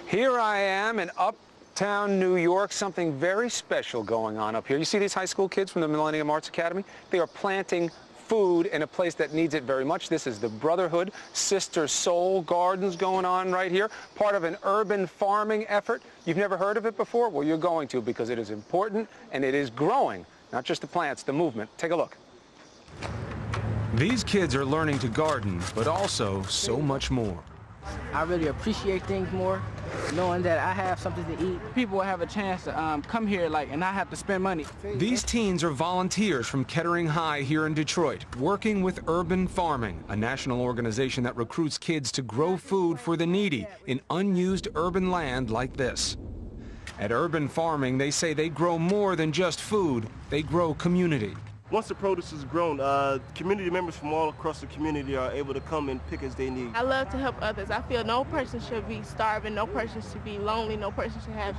Here I am in uptown New York, something very special going on up here. You see these high school kids from the Millennium Arts Academy? They are planting food in a place that needs it very much. This is the Brotherhood Sister Soul Gardens going on right here, part of an urban farming effort. You've never heard of it before? Well, you're going to, because it is important and it is growing. Not just the plants, the movement. Take a look. These kids are learning to garden, but also so much more. I really appreciate things more, knowing that I have something to eat. People will have a chance to come here, and not have to spend money. These teens are volunteers from Kettering High here in Detroit, working with Urban Farming, a national organization that recruits kids to grow food for the needy in unused urban land like this. At Urban Farming, they say they grow more than just food, they grow community. Once the produce is grown, community members from all across the community are able to come and pick as they need. I love to help others. I feel no person should be starving, no person should be lonely, no person should have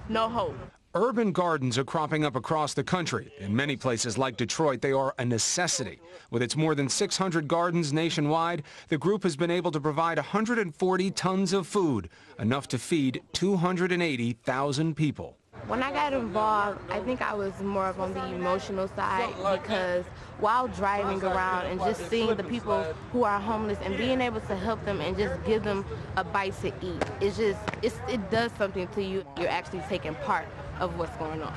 no hope. Urban gardens are cropping up across the country. In many places like Detroit, they are a necessity. With its more than 600 gardens nationwide, the group has been able to provide 140 tons of food, enough to feed 280,000 people. When I got involved, I think I was more of on the emotional side, because while driving around and just seeing the people who are homeless and being able to help them and just give them a bite to eat, it does something to you. You're actually taking part of what's going on.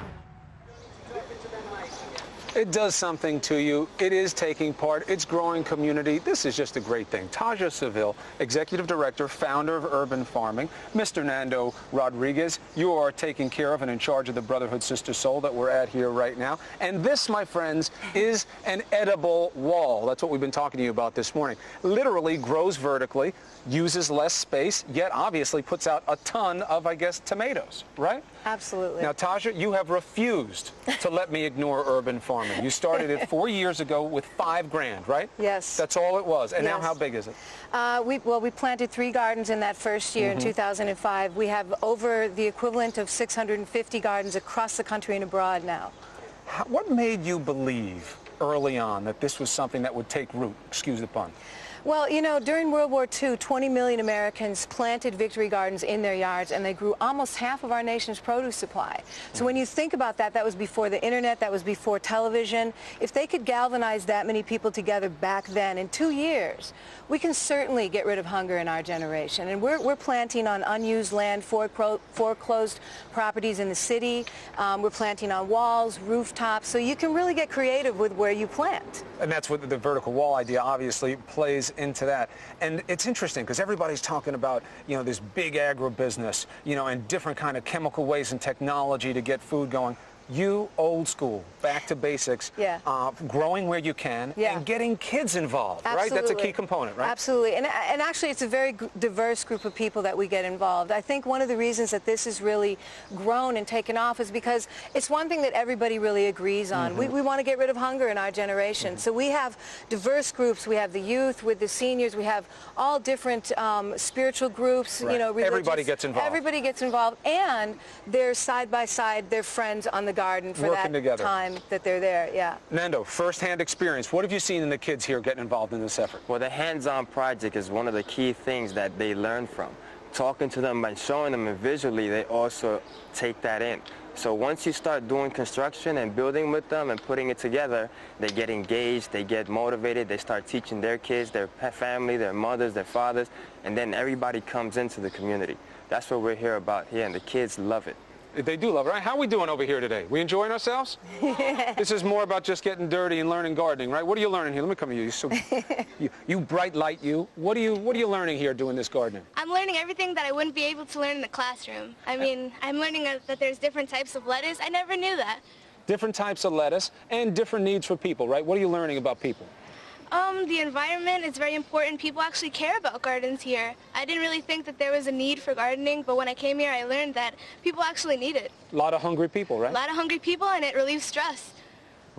It does something to you. It is taking part. It's growing community. This is just a great thing. Taja Sevelle, Executive Director, founder of Urban Farming. Mr. Nando Rodriguez, you are taking care of and in charge of the Brotherhood Sister Soul that we're at here right now. And this, my friends, is an edible wall. That's what we've been talking to you about this morning. Literally grows vertically, uses less space, yet obviously puts out a ton of, I guess, tomatoes, right? Absolutely. Now, Taja, you have refused to let me ignore Urban Farming. You started it 4 years ago with $5 grand, right? Yes. That's all it was. And yes. Now how big is it? We planted 3 gardens in that first year in 2005. We have over the equivalent of 650 gardens across the country and abroad now. What made you believe early on that this was something that would take root? Excuse the pun. Well, you know, during World War II, 20 million Americans planted victory gardens in their yards, and they grew almost half of our nation's produce supply. So when you think about that, that was before the internet, that was before television. If they could galvanize that many people together back then, in 2 years, we can certainly get rid of hunger in our generation. And we're planting on unused land, foreclosed properties in the city. We're planting on walls, rooftops, so you can really get creative with where you plant. And that's what the vertical wall idea obviously plays into that. And it's interesting because everybody's talking about, you know, this big agribusiness, you know, and different kind of chemical ways and technology to get food going. You, old school, back to basics, growing where you can, and getting kids involved, right? That's a key component, right? Absolutely. And actually, it's a very diverse group of people that we get involved. I think one of the reasons that this has really grown and taken off is because it's one thing that everybody really agrees on. We want to get rid of hunger in our generation. So we have diverse groups. We have the youth with the seniors. We have all different spiritual groups, you know, religious. Everybody gets involved. Everybody gets involved. And they're side by side, they're friends on the garden for working that together. time that they're there, Nando, first-hand experience. What have you seen in the kids here getting involved in this effort? Well, the hands-on project is one of the key things that they learn from. Talking to them and showing them visually, they also take that in. So once you start doing construction and building with them and putting it together, they get engaged, they get motivated, they start teaching their kids, their family, their mothers, their fathers, and then everybody comes into the community. That's what we're here about here, and the kids love it. They do love it, right? How are we doing over here today? We enjoying ourselves? This is more about just getting dirty and learning gardening, right? What are you learning here? Let me come to you. So, you bright light, you. What are you learning here doing this gardening? I'm learning everything that I wouldn't be able to learn in the classroom. I mean, I'm learning that there's different types of lettuce. I never knew that. Different types of lettuce and different needs for people, right? What are you learning about people? The environment is very important. People actually care about gardens here. I didn't really think that there was a need for gardening, but when I came here, I learned that people actually need it. A lot of hungry people, right? A lot of hungry people, and it relieves stress.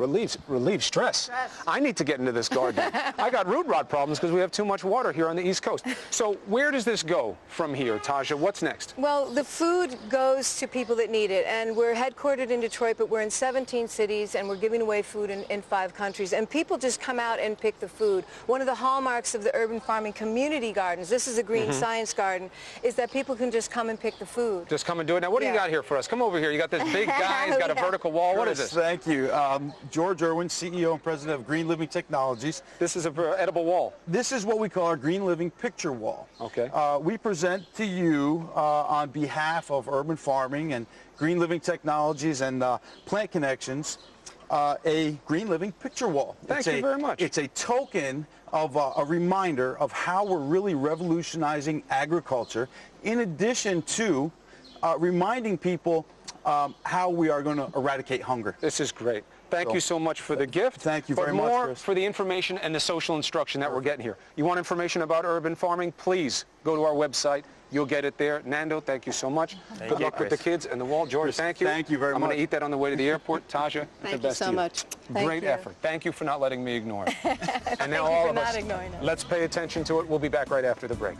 Relieves stress. I need to get into this garden. I got root rot problems because we have too much water here on the East Coast. So where does this go from here, Taja? What's next? Well, the food goes to people that need it, and we're headquartered in Detroit, but we're in 17 cities, and we're giving away food in 5 countries, and people just come out and pick the food. One of the hallmarks of the urban farming community gardens, this is a green science garden, is that people can just come and pick the food. Just come and do it. Now, what do you got here for us? Come over here. You got this big guy. He's got a vertical wall. What is this? Thank you. George Irwin, CEO and President of Green Living Technologies. This is an edible wall. This is what we call our Green Living Picture Wall. Okay. We present to you on behalf of Urban Farming and Green Living Technologies and Plant Connections a Green Living Picture Wall. Thank you very much. It's a token of a reminder of how we're really revolutionizing agriculture, in addition to reminding people how we are going to eradicate hunger. This is great. Thank you so much for the gift. Thank you very much, But more Chris. for the information and the social instruction that we're getting here. You want information about urban farming? Please go to our website. You'll get it there. Nando, thank you so much. Good luck with the kids and the wall. George, thank you. Thank you very much. I'm going to eat that on the way to the airport. Taja, Thank the you best so to you. much. Great Thank you. effort. Thank you for not letting me ignore it. And now you all for of not us, ignoring it. let's pay attention to it. We'll be back right after the break.